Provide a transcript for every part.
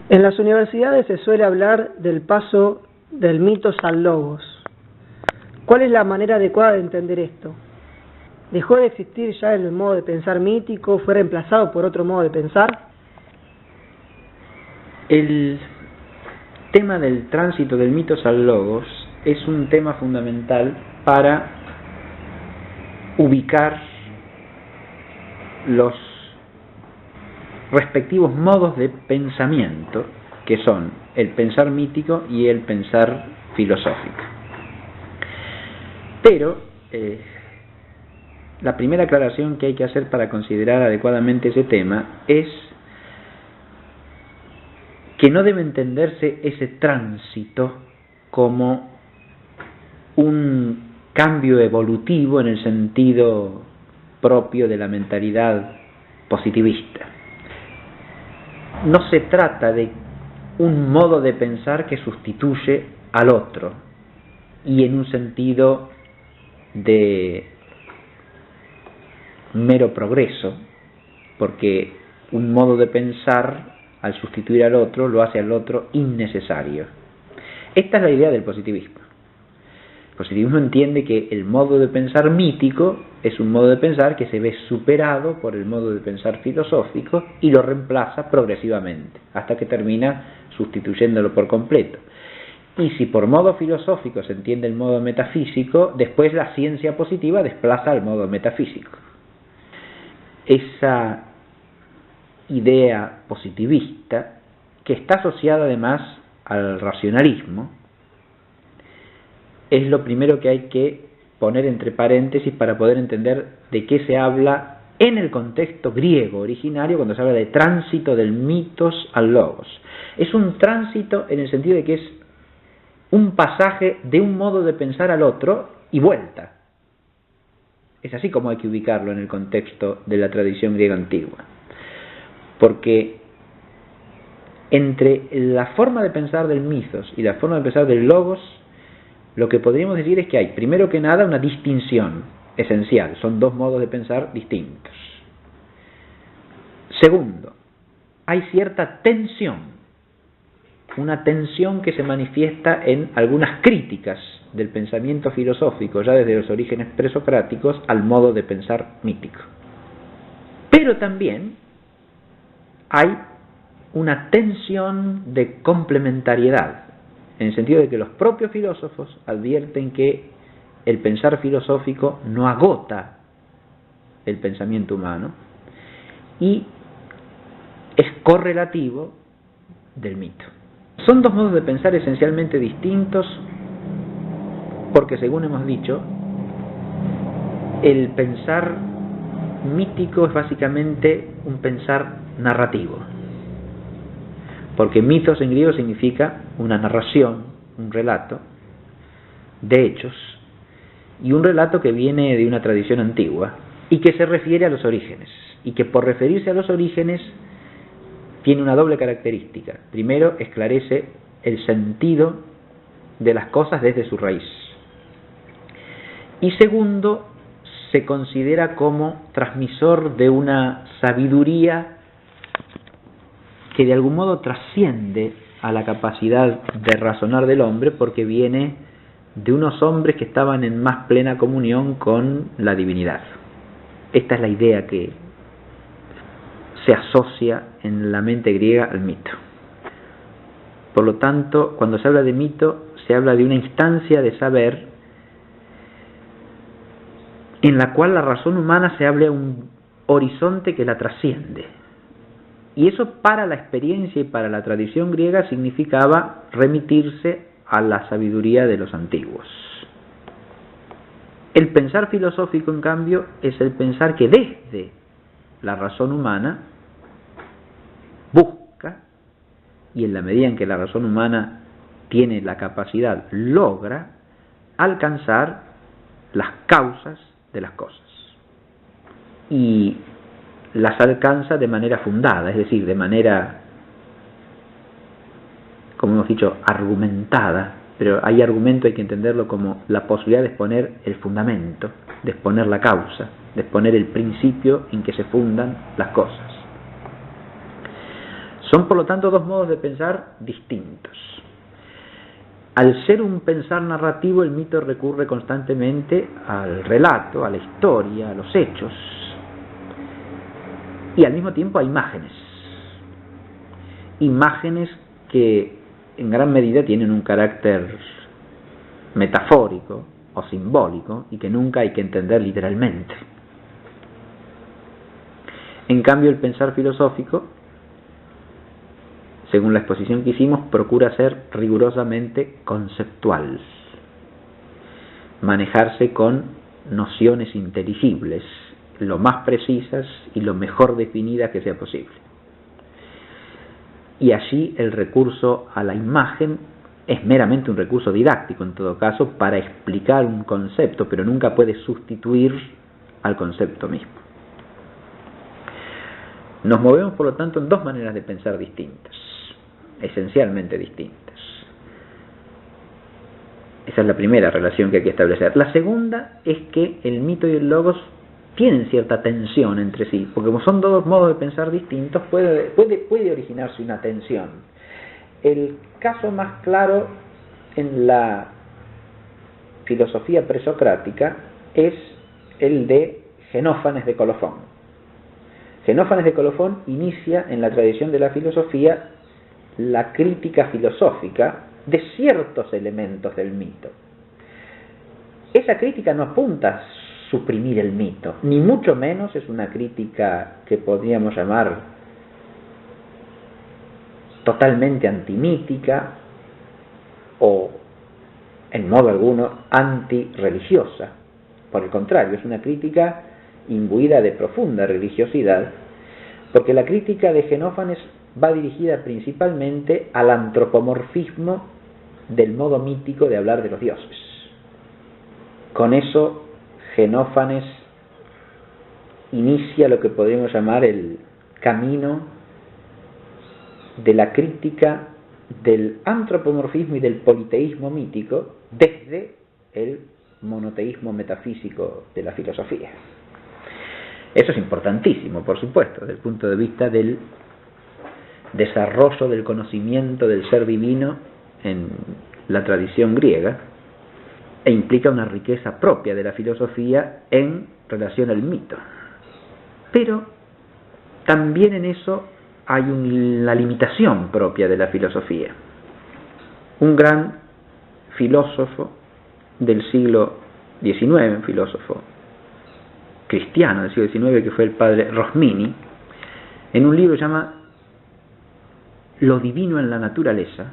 En las universidades se suele hablar del paso del mitos al logos. ¿Cuál es la manera adecuada de entender esto? ¿Dejó de existir ya el modo de pensar mítico? ¿Fue reemplazado por otro modo de pensar? El tema del tránsito del mitos al logos es un tema fundamental para ubicar los respectivos modos de pensamiento, que son el pensar mítico y el pensar filosófico. Pero la primera aclaración que hay que hacer para considerar adecuadamente ese tema es que no debe entenderse ese tránsito como un cambio evolutivo en el sentido propio de la mentalidad positivista. No se trata de un modo de pensar que sustituye al otro y en un sentido de mero progreso, porque un modo de pensar al sustituir al otro lo hace al otro innecesario. Esta es la idea del positivismo. El positivismo entiende que el modo de pensar mítico es un modo de pensar que se ve superado por el modo de pensar filosófico y lo reemplaza progresivamente, hasta que termina sustituyéndolo por completo. Y si por modo filosófico se entiende el modo metafísico, después la ciencia positiva desplaza al modo metafísico. Esa idea positivista, que está asociada además al racionalismo, es lo primero que hay que poner entre paréntesis para poder entender de qué se habla en el contexto griego originario cuando se habla de tránsito del mitos al logos. Es un tránsito en el sentido de que es un pasaje de un modo de pensar al otro y vuelta. Es así como hay que ubicarlo en el contexto de la tradición griega antigua. Porque entre la forma de pensar del mitos y la forma de pensar del logos, lo que podríamos decir es que hay, primero que nada, una distinción esencial. Son dos modos de pensar distintos. Segundo, hay cierta tensión. Una tensión que se manifiesta en algunas críticas del pensamiento filosófico, ya desde los orígenes presocráticos, al modo de pensar mítico. Pero también hay una tensión de complementariedad, en el sentido de que los propios filósofos advierten que el pensar filosófico no agota el pensamiento humano y es correlativo del mito. Son dos modos de pensar esencialmente distintos porque, según hemos dicho, el pensar mítico es básicamente un pensar narrativo. Porque mitos en griego significa una narración, un relato de hechos, y un relato que viene de una tradición antigua y que se refiere a los orígenes, y que por referirse a los orígenes tiene una doble característica. Primero, esclarece el sentido de las cosas desde su raíz. Y segundo, se considera como transmisor de una sabiduría que de algún modo trasciende a la capacidad de razonar del hombre, porque viene de unos hombres que estaban en más plena comunión con la divinidad. Esta es la idea que se asocia en la mente griega al mito. Por lo tanto, cuando se habla de mito, se habla de una instancia de saber en la cual la razón humana se abre a un horizonte que la trasciende. Y eso, para la experiencia y para la tradición griega, significaba remitirse a la sabiduría de los antiguos. El pensar filosófico, en cambio, es el pensar que desde la razón humana busca, y en la medida en que la razón humana tiene la capacidad, logra alcanzar las causas de las cosas. Y las alcanza de manera fundada, es decir, de manera, como hemos dicho, argumentada, pero hay argumento, hay que entenderlo como la posibilidad de exponer el fundamento, de exponer la causa, de exponer el principio en que se fundan las cosas. Son por lo tanto dos modos de pensar distintos. Al ser un pensar narrativo, el mito recurre constantemente al relato, a la historia, a los hechos, y al mismo tiempo a imágenes. Imágenes que en gran medida tienen un carácter metafórico o simbólico y que nunca hay que entender literalmente. En cambio, el pensar filosófico, según la exposición que hicimos, procura ser rigurosamente conceptual, manejarse con nociones inteligibles, lo más precisas y lo mejor definidas que sea posible. Y allí el recurso a la imagen es meramente un recurso didáctico, en todo caso, para explicar un concepto, pero nunca puede sustituir al concepto mismo. Nos movemos, por lo tanto, en dos maneras de pensar distintas, esencialmente distintas. Esa es la primera relación que hay que establecer. La segunda es que el mito y el logos tienen cierta tensión entre sí, porque como son dos modos de pensar distintos, puede originarse una tensión. El caso más claro en la filosofía presocrática es el de Xenófanes de Colofón. Xenófanes de Colofón inicia en la tradición de la filosofía la crítica filosófica de ciertos elementos del mito. Esa crítica no apunta a suprimir el mito, ni mucho menos es una crítica que podríamos llamar totalmente antimítica o en modo alguno antirreligiosa. Por el contrario, es una crítica imbuida de profunda religiosidad, porque la crítica de Xenófanes va dirigida principalmente al antropomorfismo del modo mítico de hablar de los dioses. Con eso Xenófanes inicia lo que podríamos llamar el camino de la crítica del antropomorfismo y del politeísmo mítico desde el monoteísmo metafísico de la filosofía. Eso es importantísimo, por supuesto, desde el punto de vista del desarrollo del conocimiento del ser divino en la tradición griega, e implica una riqueza propia de la filosofía en relación al mito. Pero también en eso hay la limitación propia de la filosofía. Un gran filósofo del siglo XIX, un filósofo cristiano del siglo XIX, que fue el padre Rosmini, en un libro que se llama Lo divino en la naturaleza,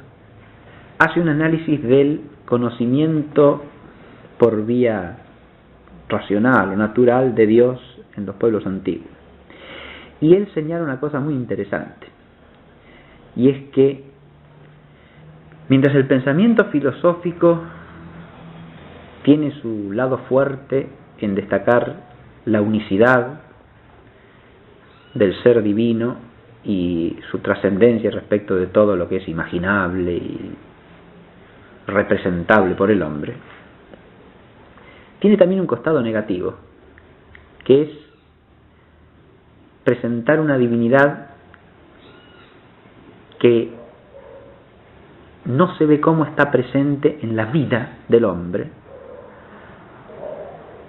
hace un análisis del conocimiento por vía racional o natural de Dios en los pueblos antiguos. Y él señala una cosa muy interesante, y es que mientras el pensamiento filosófico tiene su lado fuerte en destacar la unicidad del ser divino y su trascendencia respecto de todo lo que es imaginable y representable por el hombre, tiene también un costado negativo, que es presentar una divinidad que no se ve cómo está presente en la vida del hombre,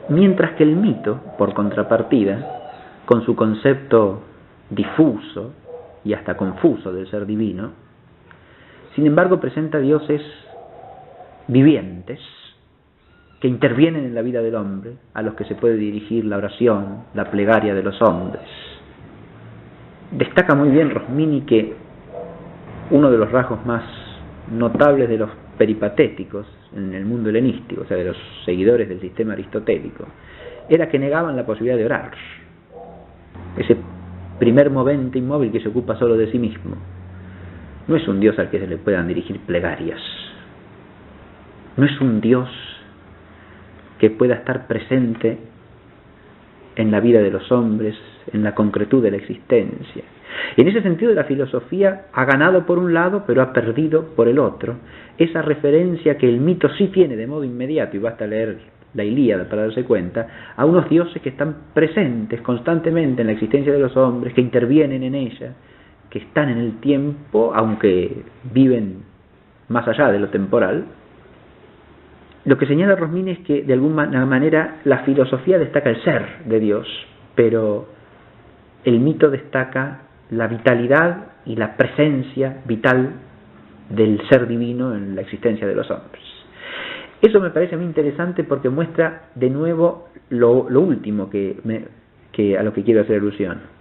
mientras que el mito, por contrapartida, con su concepto difuso y hasta confuso del ser divino, sin embargo presenta dioses vivientes que intervienen en la vida del hombre, a los que se puede dirigir la oración, la plegaria de los hombres. Destaca muy bien Rosmini que uno de los rasgos más notables de los peripatéticos en el mundo helenístico, o sea, de los seguidores del sistema aristotélico, era que negaban la posibilidad de orar. Ese primer movente inmóvil que se ocupa solo de sí mismo no es un Dios al que se le puedan dirigir plegarias, no es un Dios que pueda estar presente en la vida de los hombres, en la concretud de la existencia. Y en ese sentido la filosofía ha ganado por un lado, pero ha perdido por el otro, esa referencia que el mito sí tiene de modo inmediato, y basta leer la Ilíada para darse cuenta, a unos dioses que están presentes constantemente en la existencia de los hombres, que intervienen en ella, que están en el tiempo, aunque viven más allá de lo temporal. Lo que señala Rosmini es que de alguna manera la filosofía destaca el ser de Dios, pero el mito destaca la vitalidad y la presencia vital del ser divino en la existencia de los hombres. Eso me parece muy interesante porque muestra de nuevo lo último a lo que quiero hacer alusión,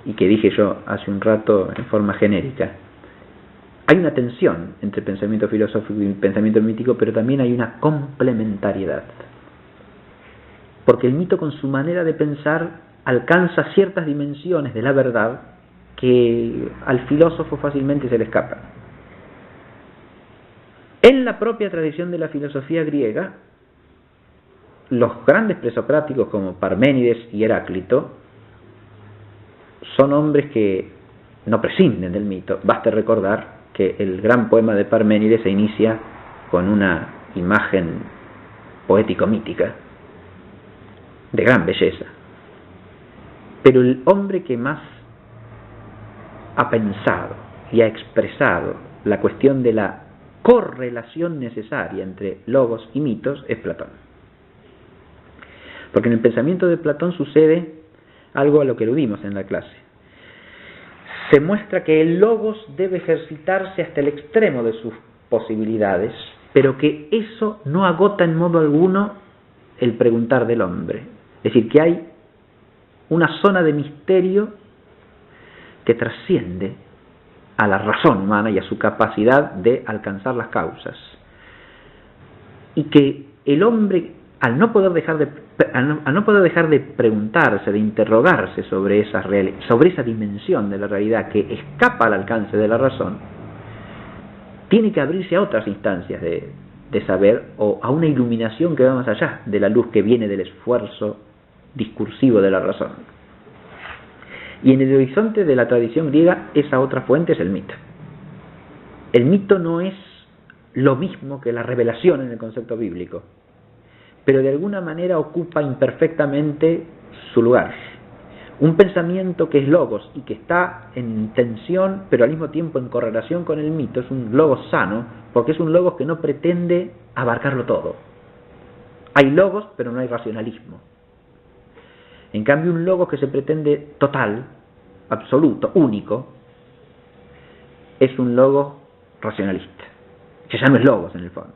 y que dije yo hace un rato en forma genérica. Hay una tensión entre pensamiento filosófico y pensamiento mítico, pero también hay una complementariedad. Porque el mito, con su manera de pensar, alcanza ciertas dimensiones de la verdad que al filósofo fácilmente se le escapan. En la propia tradición de la filosofía griega, los grandes presocráticos como Parménides y Heráclito son hombres que no prescinden del mito. Basta recordar que el gran poema de Parménides se inicia con una imagen poético-mítica de gran belleza. Pero el hombre que más ha pensado y ha expresado la cuestión de la correlación necesaria entre logos y mitos es Platón. Porque en el pensamiento de Platón sucede algo a lo que aludimos en la clase. Se muestra que el logos debe ejercitarse hasta el extremo de sus posibilidades, pero que eso no agota en modo alguno el preguntar del hombre. Es decir, que hay una zona de misterio que trasciende a la razón humana y a su capacidad de alcanzar las causas. Y que el hombre, al no poder dejar de preguntarse, de interrogarse sobre esa dimensión de la realidad que escapa al alcance de la razón, tiene que abrirse a otras instancias de saber, o a una iluminación que va más allá de la luz que viene del esfuerzo discursivo de la razón. Y en el horizonte de la tradición griega, esa otra fuente es el mito. El mito no es lo mismo que la revelación en el concepto bíblico, pero de alguna manera ocupa imperfectamente su lugar. Un pensamiento que es logos y que está en tensión, pero al mismo tiempo en correlación con el mito, es un logos sano, porque es un logos que no pretende abarcarlo todo. Hay logos, pero no hay racionalismo. En cambio, un logos que se pretende total, absoluto, único, es un logos racionalista, que ya no es logos en el fondo.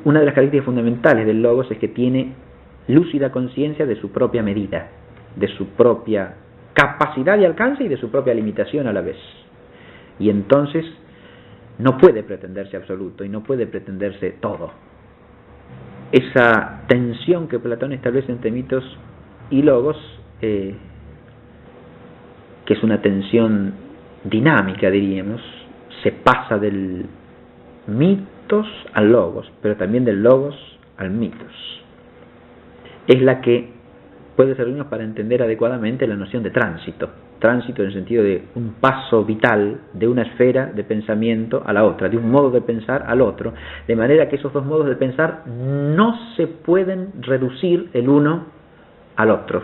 Una de las características fundamentales del logos es que tiene lúcida conciencia de su propia medida, de su propia capacidad y alcance y de su propia limitación a la vez. Y entonces no puede pretenderse absoluto y no puede pretenderse todo. Esa tensión que Platón establece entre mitos y logos, que es una tensión dinámica, diríamos, se pasa del mitos al logos, pero también del logos al mitos. Es la que puede servirnos para entender adecuadamente la noción de tránsito. Tránsito en el sentido de un paso vital de una esfera de pensamiento a la otra, de un modo de pensar al otro, de manera que esos dos modos de pensar no se pueden reducir el uno al otro.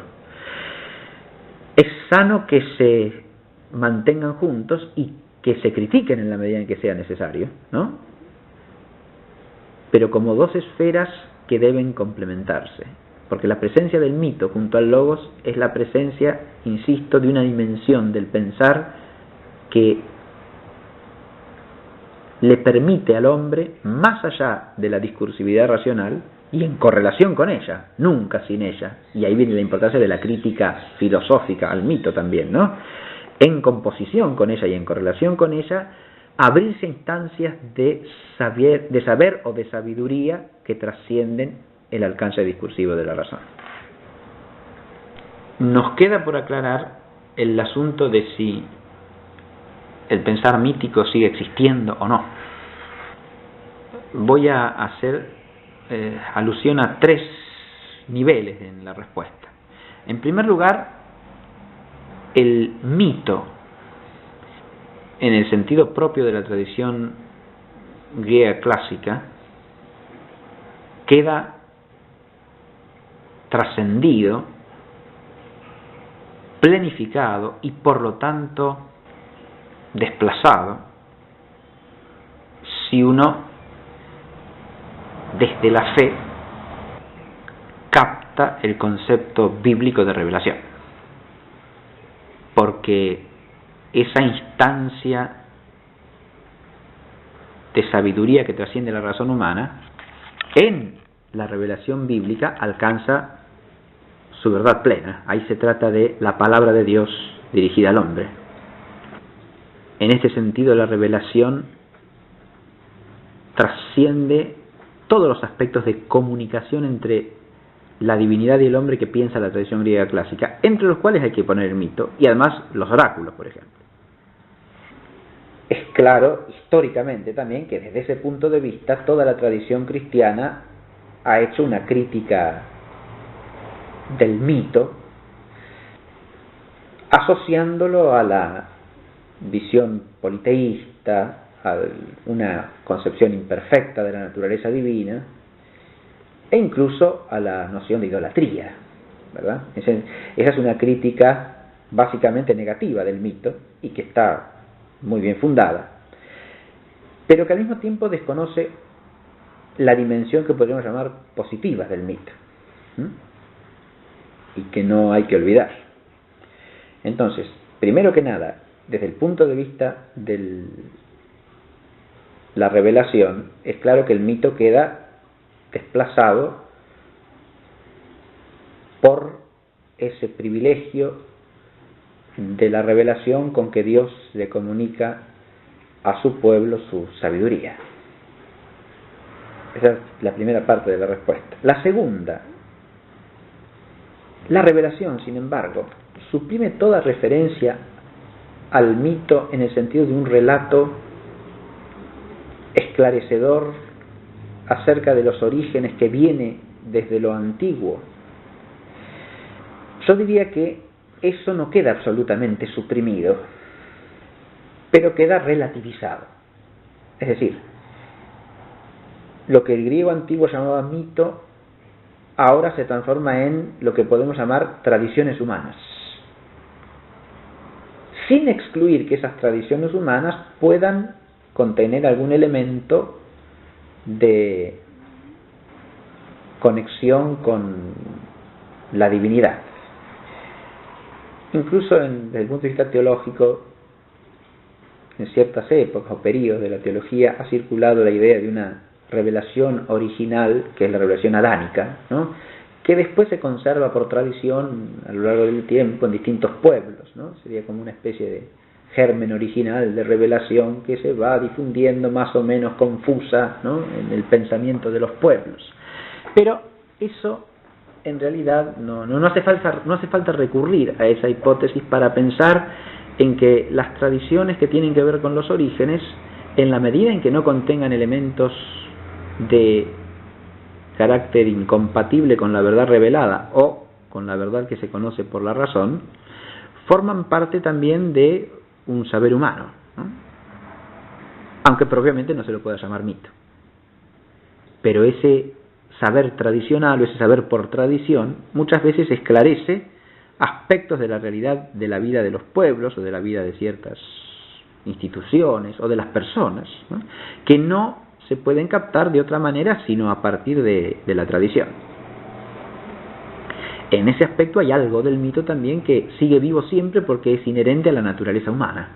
Es sano que se mantengan juntos y que se critiquen en la medida en que sea necesario, ¿no? Pero como dos esferas que deben complementarse. Porque la presencia del mito junto al logos es la presencia, insisto, de una dimensión del pensar que le permite al hombre, más allá de la discursividad racional y en correlación con ella, nunca sin ella, y ahí viene la importancia de la crítica filosófica al mito también, ¿no? En composición con ella y en correlación con ella, abrirse a instancias de saber o de sabiduría que trascienden el alcance discursivo de la razón. Nos queda por aclarar el asunto de si el pensar mítico sigue existiendo o no. Voy a hacer alusión a 3 niveles en la respuesta. En primer lugar, el mito, en el sentido propio de la tradición griega clásica, queda trascendido plenificado y por lo tanto desplazado si uno desde la fe capta el concepto bíblico de revelación, porque esa instancia de sabiduría que trasciende la razón humana en la revelación bíblica alcanza su verdad plena. Ahí se trata de la palabra de Dios dirigida al hombre. En este sentido, la revelación trasciende todos los aspectos de comunicación entre la divinidad y el hombre que piensa la tradición griega clásica, entre los cuales hay que poner el mito y además los oráculos, por ejemplo. Es claro, históricamente también, que desde ese punto de vista toda la tradición cristiana ha hecho una crítica del mito, asociándolo a la visión politeísta, a una concepción imperfecta de la naturaleza divina, e incluso a la noción de idolatría, ¿verdad? Esa es una crítica básicamente negativa del mito y que está muy bien fundada, pero que al mismo tiempo desconoce la dimensión que podríamos llamar positiva del mito, y que no hay que olvidar. Entonces, primero que nada, desde el punto de vista de la revelación, es claro que el mito queda desplazado por ese privilegio de la revelación con que Dios le comunica a su pueblo su sabiduría. Esa es la primera parte de la respuesta. La segunda, la revelación, sin embargo, suprime toda referencia al mito en el sentido de un relato esclarecedor acerca de los orígenes que viene desde lo antiguo. Yo diría que eso no queda absolutamente suprimido, pero queda relativizado. Es decir, lo que el griego antiguo llamaba mito ahora se transforma en lo que podemos llamar tradiciones humanas, sin excluir que esas tradiciones humanas puedan contener algún elemento de conexión con la divinidad. Incluso desde el punto de vista teológico, en ciertas épocas o periodos de la teología ha circulado la idea de una revelación original, que es la revelación adánica, ¿no?, que después se conserva por tradición a lo largo del tiempo en distintos pueblos, ¿no? Sería como una especie de germen original de revelación que se va difundiendo más o menos confusa, ¿no?, en el pensamiento de los pueblos. Pero eso en realidad no hace falta recurrir a esa hipótesis para pensar en que las tradiciones que tienen que ver con los orígenes, en la medida en que no contengan elementos de carácter incompatible con la verdad revelada o con la verdad que se conoce por la razón, forman parte también de un saber humano, ¿no?, aunque propiamente no se lo pueda llamar mito. Pero ese saber tradicional o ese saber por tradición muchas veces esclarece aspectos de la realidad de la vida de los pueblos o de la vida de ciertas instituciones o de las personas, ¿no?, que no se pueden captar de otra manera sino a partir de la tradición. En ese aspecto hay algo del mito también que sigue vivo siempre porque es inherente a la naturaleza humana.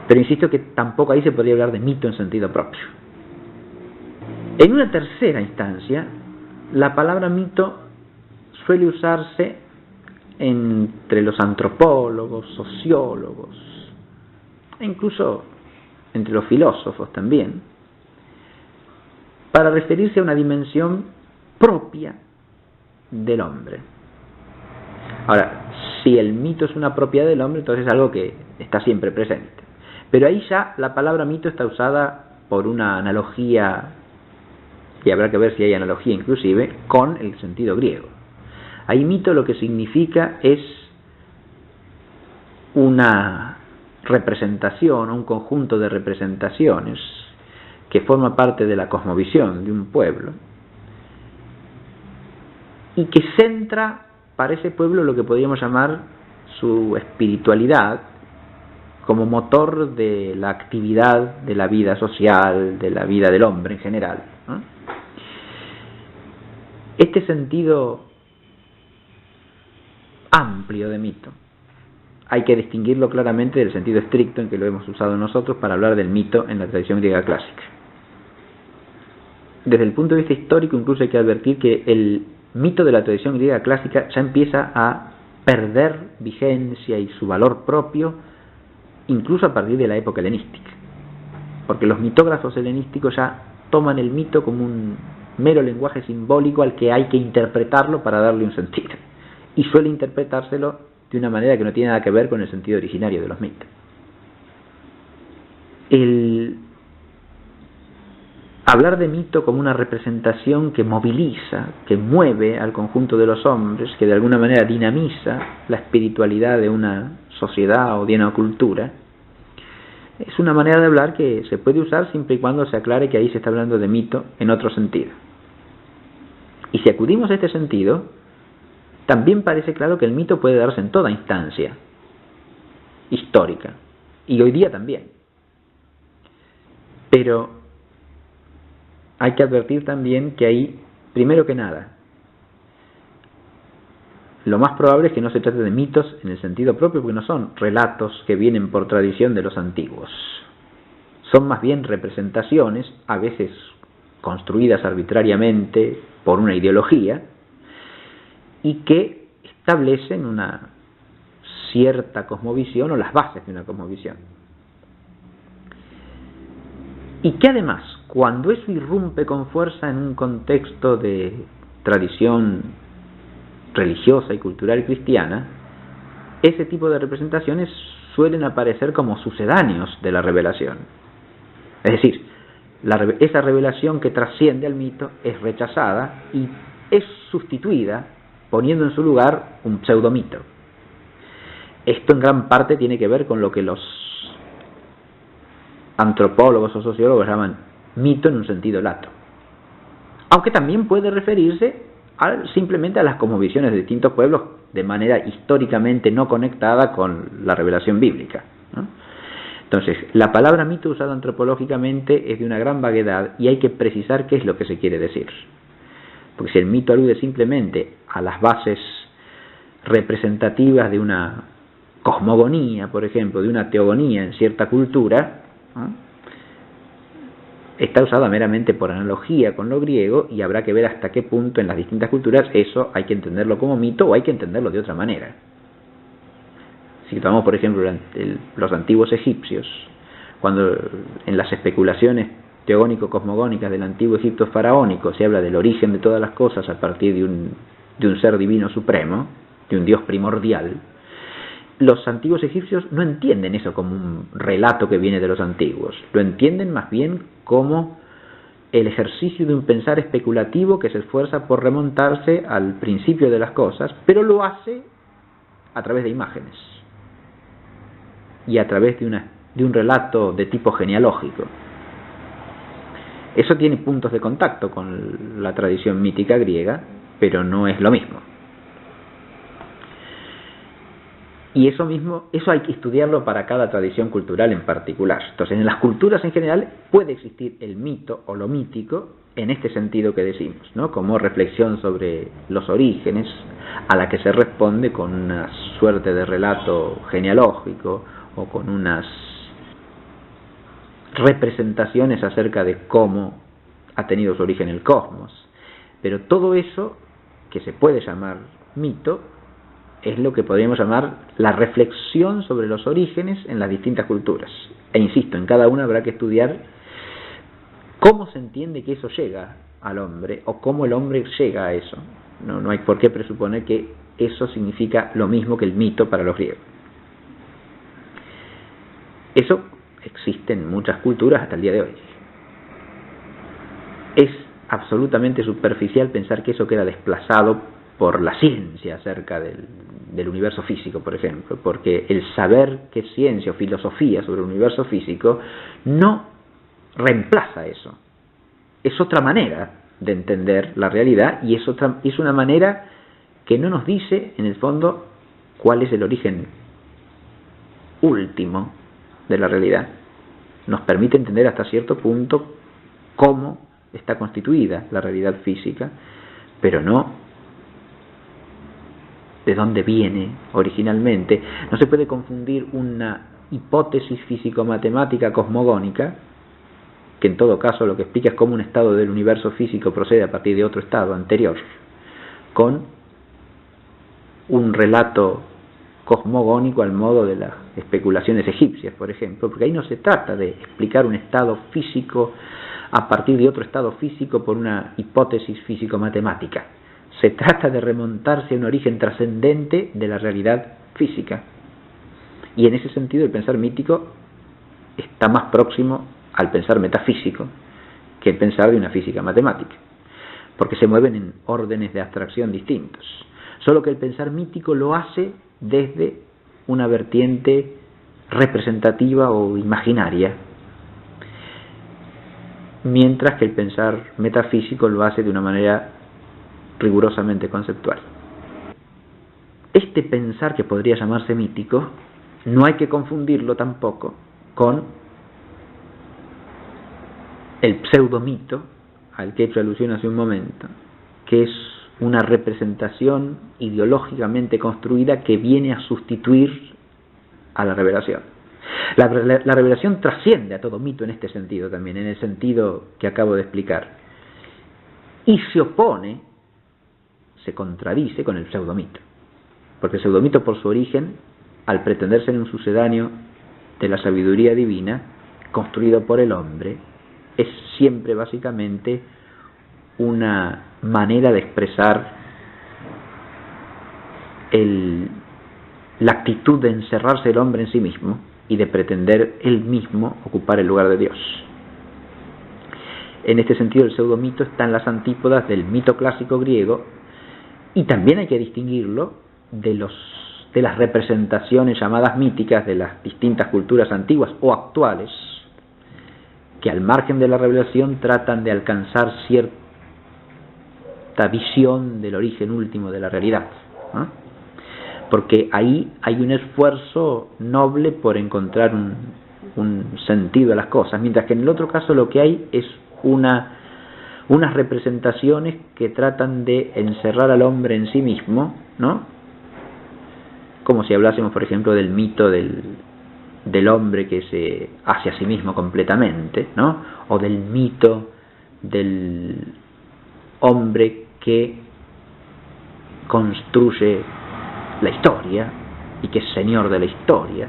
Pero insisto que tampoco ahí se podría hablar de mito en sentido propio. En una tercera instancia, la palabra mito suele usarse entre los antropólogos, sociólogos e incluso entre los filósofos también, para referirse a una dimensión propia del hombre. Ahora, si el mito es una propiedad del hombre, entonces es algo que está siempre presente. Pero ahí ya la palabra mito está usada por una analogía, y habrá que ver si hay analogía inclusive, con el sentido griego. Ahí mito lo que significa es una representación, un conjunto de representaciones que forma parte de la cosmovisión de un pueblo y que centra para ese pueblo lo que podríamos llamar su espiritualidad como motor de la actividad de la vida social, de la vida del hombre en general, ¿no? Este sentido amplio de mito hay que distinguirlo claramente del sentido estricto en que lo hemos usado nosotros para hablar del mito en la tradición griega clásica. Desde el punto de vista histórico, incluso hay que advertir que el mito de la tradición griega clásica ya empieza a perder vigencia y su valor propio, incluso a partir de la época helenística, porque los mitógrafos helenísticos ya toman el mito como un mero lenguaje simbólico al que hay que interpretarlo para darle un sentido, y suele interpretárselo de una manera que no tiene nada que ver con el sentido originario de los mitos. El hablar de mito como una representación que moviliza, que mueve al conjunto de los hombres, que de alguna manera dinamiza la espiritualidad de una sociedad o de una cultura, es una manera de hablar que se puede usar siempre y cuando se aclare que ahí se está hablando de mito en otro sentido. Y si acudimos a este sentido, también parece claro que el mito puede darse en toda instancia histórica, y hoy día también. Pero hay que advertir también que ahí, primero que nada, lo más probable es que no se trate de mitos en el sentido propio, porque no son relatos que vienen por tradición de los antiguos. Son más bien representaciones, a veces construidas arbitrariamente por una ideología, y que establecen una cierta cosmovisión o las bases de una cosmovisión. Y que además, cuando eso irrumpe con fuerza en un contexto de tradición religiosa y cultural cristiana, ese tipo de representaciones suelen aparecer como sucedáneos de la revelación. Es decir, esa revelación que trasciende al mito es rechazada y es sustituida poniendo en su lugar un pseudomito. Esto en gran parte tiene que ver con lo que los antropólogos o sociólogos llaman mito en un sentido lato, aunque también puede referirse simplemente a las cosmovisiones de distintos pueblos de manera históricamente no conectada con la revelación bíblica, ¿no? Entonces, la palabra mito usada antropológicamente es de una gran vaguedad y hay que precisar qué es lo que se quiere decir. Porque si el mito alude simplemente a las bases representativas de una cosmogonía, por ejemplo, de una teogonía en cierta cultura, ¿no?, está usada meramente por analogía con lo griego, y habrá que ver hasta qué punto en las distintas culturas eso hay que entenderlo como mito o hay que entenderlo de otra manera. Si tomamos, por ejemplo, los antiguos egipcios, cuando en las especulaciones teogónico-cosmogónicas del antiguo Egipto faraónico se habla del origen de todas las cosas a partir de un ser divino supremo, de un dios primordial, los antiguos egipcios no entienden eso como un relato que viene de los antiguos, lo entienden más bien como el ejercicio de un pensar especulativo que se esfuerza por remontarse al principio de las cosas, pero lo hace a través de imágenes y a través de un relato de tipo genealógico. Eso tiene puntos de contacto con la tradición mítica griega, pero no es lo mismo. Y eso hay que estudiarlo para cada tradición cultural en particular. Entonces, en las culturas en general puede existir el mito o lo mítico en este sentido que decimos, ¿no?, como reflexión sobre los orígenes, a la que se responde con una suerte de relato genealógico o con unas representaciones acerca de cómo ha tenido su origen el cosmos. Pero todo eso, que se puede llamar mito, es lo que podríamos llamar la reflexión sobre los orígenes en las distintas culturas. E insisto, en cada una habrá que estudiar cómo se entiende que eso llega al hombre o cómo el hombre llega a eso. No hay por qué presuponer que eso significa lo mismo que el mito para los griegos. Eso existe en muchas culturas hasta el día de hoy. Es absolutamente superficial pensar que eso queda desplazado por la ciencia acerca del universo físico, por ejemplo, porque el saber que es ciencia o filosofía sobre el universo físico no reemplaza eso. Es otra manera de entender la realidad y es una manera que no nos dice, en el fondo, cuál es el origen último de la realidad. Nos permite entender hasta cierto punto cómo está constituida la realidad física, pero no de dónde viene originalmente. No se puede confundir una hipótesis físico-matemática cosmogónica, que en todo caso lo que explica es cómo un estado del universo físico procede a partir de otro estado anterior, con un relato cosmogónico al modo de las especulaciones egipcias, por ejemplo, porque ahí no se trata de explicar un estado físico a partir de otro estado físico por una hipótesis físico-matemática. Se trata de remontarse a un origen trascendente de la realidad física. Y en ese sentido el pensar mítico está más próximo al pensar metafísico que el pensar de una física matemática, porque se mueven en órdenes de abstracción distintos. Solo que el pensar mítico lo hace desde una vertiente representativa o imaginaria, mientras que el pensar metafísico lo hace de una manera rigurosamente conceptual. Este pensar, que podría llamarse mítico, no hay que confundirlo tampoco con el pseudomito al que he hecho alusión hace un momento, que es una representación ideológicamente construida que viene a sustituir a la revelación. La revelación trasciende a todo mito en este sentido también, en el sentido que acabo de explicar, y se opone, se contradice con el pseudomito, porque el pseudomito, por su origen, al pretender ser un sucedáneo de la sabiduría divina construido por el hombre, es siempre básicamente una manera de expresar la actitud de encerrarse el hombre en sí mismo y de pretender él mismo ocupar el lugar de Dios. En este sentido, el pseudomito está en las antípodas del mito clásico griego, y también hay que distinguirlo de las representaciones llamadas míticas de las distintas culturas antiguas o actuales, que al margen de la revelación tratan de alcanzar cierta visión del origen último de la realidad, ¿no? Porque ahí hay un esfuerzo noble por encontrar un sentido a las cosas, mientras que en el otro caso lo que hay es unas representaciones que tratan de encerrar al hombre en sí mismo, ¿no? Como si hablásemos, por ejemplo, del mito del hombre que se hace a sí mismo completamente, ¿no? O del mito del hombre que construye la historia y que es señor de la historia,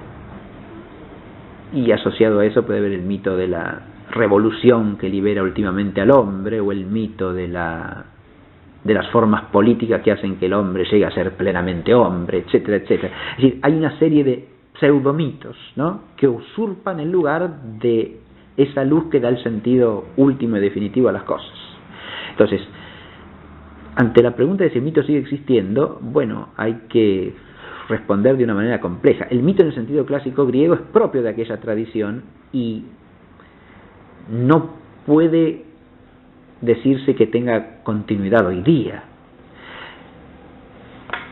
y asociado a eso puede haber el mito de la revolución que libera últimamente al hombre, o el mito de las formas políticas que hacen que el hombre llegue a ser plenamente hombre, etcétera, etcétera. Es decir, hay una serie de pseudomitos, ¿no?, que usurpan el lugar de esa luz que da el sentido último y definitivo a las cosas. Entonces, ante la pregunta de si el mito sigue existiendo, bueno, hay que responder de una manera compleja. El mito en el sentido clásico griego es propio de aquella tradición y no puede decirse que tenga continuidad hoy día.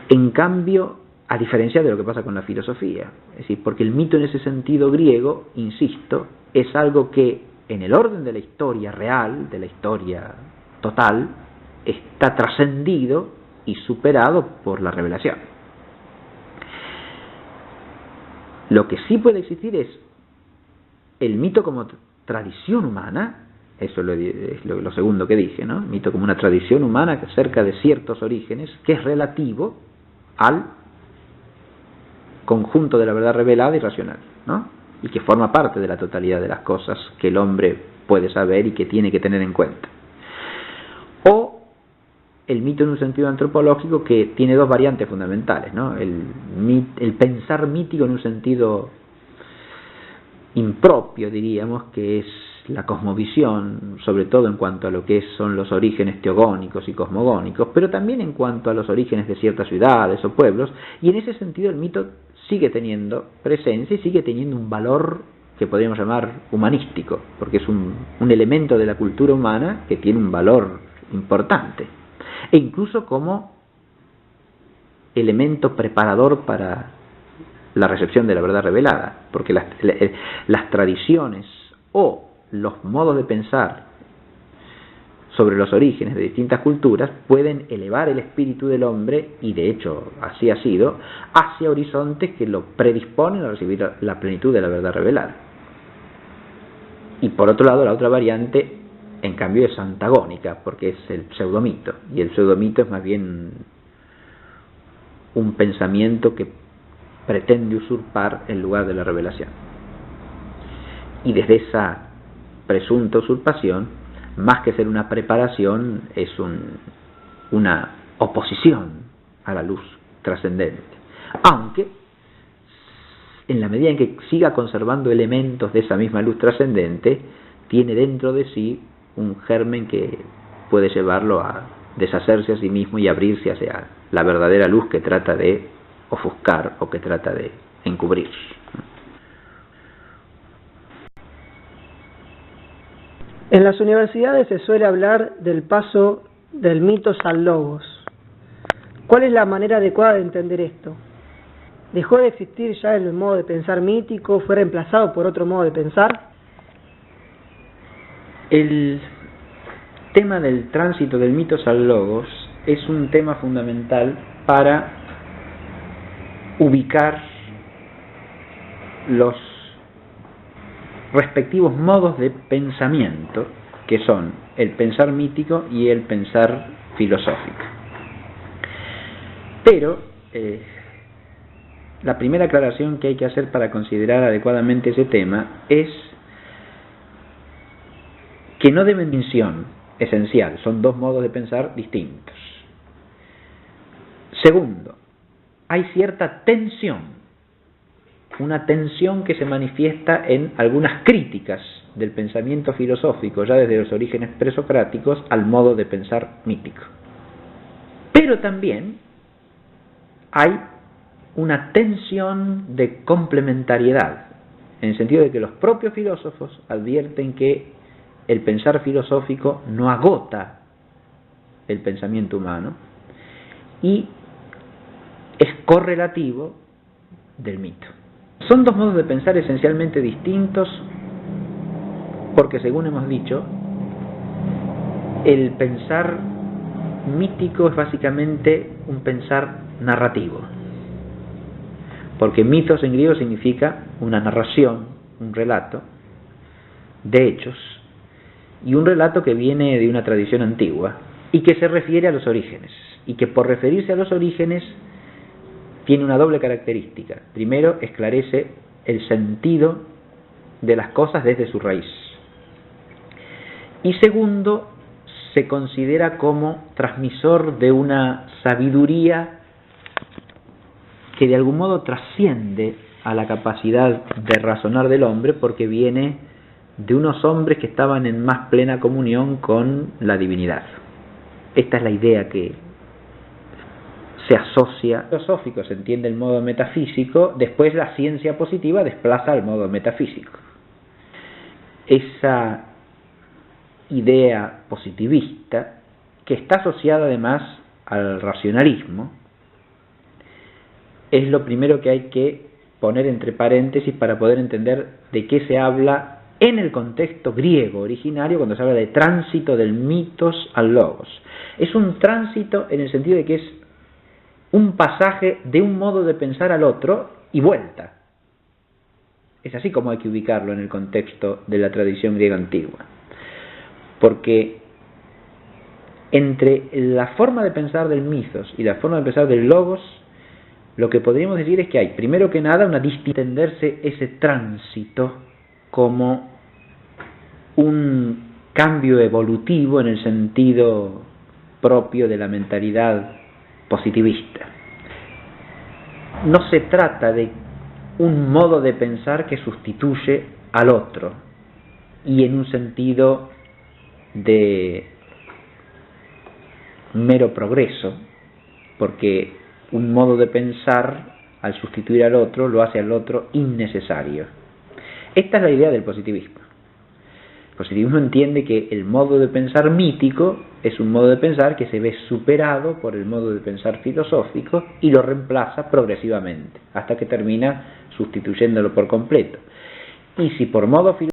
En cambio, a diferencia de lo que pasa con la filosofía, es decir, porque el mito en ese sentido griego, insisto, es algo que en el orden de la historia real, de la historia total, está trascendido y superado por la revelación. Lo que sí puede existir es el mito como tradición humana. Eso es lo segundo que dije, ¿no? Mito como una tradición humana acerca de ciertos orígenes, que es relativo al conjunto de la verdad revelada y racional, ¿no? Y que forma parte de la totalidad de las cosas que el hombre puede saber y que tiene que tener en cuenta. O el mito en un sentido antropológico, que tiene dos variantes fundamentales, ¿no? El pensar mítico en un sentido impropio, diríamos, que es la cosmovisión, sobre todo en cuanto a lo que son los orígenes teogónicos y cosmogónicos, pero también en cuanto a los orígenes de ciertas ciudades o pueblos, y en ese sentido el mito sigue teniendo presencia y sigue teniendo un valor que podríamos llamar humanístico, porque es un elemento de la cultura humana que tiene un valor importante, e incluso como elemento preparador para la recepción de la verdad revelada, porque las tradiciones o los modos de pensar sobre los orígenes de distintas culturas pueden elevar el espíritu del hombre, y de hecho así ha sido, hacia horizontes que lo predisponen a recibir la plenitud de la verdad revelada. Y por otro lado, la otra variante, en cambio, es antagónica, porque es el pseudomito, y el pseudomito es más bien un pensamiento que pretende usurpar el lugar de la revelación. Y desde esa presunta usurpación, más que ser una preparación, es una oposición a la luz trascendente. Aunque, en la medida en que siga conservando elementos de esa misma luz trascendente, tiene dentro de sí un germen que puede llevarlo a deshacerse a sí mismo y abrirse hacia la verdadera luz que trata de ofuscar o que trata de encubrir. En las universidades se suele hablar del paso del mitos al logos. ¿Cuál es la manera adecuada de entender esto? ¿Dejó de existir ya el modo de pensar mítico? ¿Fue reemplazado por otro modo de pensar? El tema del tránsito del mitos al logos es un tema fundamental para ubicar los respectivos modos de pensamiento, que son el pensar mítico y el pensar filosófico. Pero la primera aclaración que hay que hacer para considerar adecuadamente ese tema es que no deben distinción esencial, son dos modos de pensar distintos. Segundo, hay cierta tensión, una tensión que se manifiesta en algunas críticas del pensamiento filosófico, ya desde los orígenes presocráticos, al modo de pensar mítico. Pero también hay una tensión de complementariedad, en el sentido de que los propios filósofos advierten que el pensar filosófico no agota el pensamiento humano y es correlativo del mito. Son dos modos de pensar esencialmente distintos porque, según hemos dicho, el pensar mítico es básicamente un pensar narrativo, porque mitos en griego significa una narración, un relato de hechos, y un relato que viene de una tradición antigua y que se refiere a los orígenes, y que por referirse a los orígenes tiene una doble característica. Primero, esclarece el sentido de las cosas desde su raíz. Y segundo, se considera como transmisor de una sabiduría que de algún modo trasciende a la capacidad de razonar del hombre, porque viene de unos hombres que estaban en más plena comunión con la divinidad. Esta es la idea que se asocia filosófico, se entiende el modo metafísico, después la ciencia positiva desplaza al modo metafísico. Esa idea positivista, que está asociada además al racionalismo, es lo primero que hay que poner entre paréntesis para poder entender de qué se habla en el contexto griego originario cuando se habla de tránsito del mitos al logos. Es un tránsito en el sentido de que es un pasaje de un modo de pensar al otro y vuelta. Es así como hay que ubicarlo en el contexto de la tradición griega antigua. Porque entre la forma de pensar del mitos y la forma de pensar del logos, lo que podríamos decir es que hay, primero que nada, una entenderse ese tránsito como un cambio evolutivo en el sentido propio de la mentalidad positivista. No se trata de un modo de pensar que sustituye al otro y en un sentido de mero progreso, porque un modo de pensar al sustituir al otro lo hace al otro innecesario. Esta es la idea del positivismo. El positivismo entiende que el modo de pensar mítico es un modo de pensar que se ve superado por el modo de pensar filosófico y lo reemplaza progresivamente, hasta que termina sustituyéndolo por completo. Y si por modo filosófico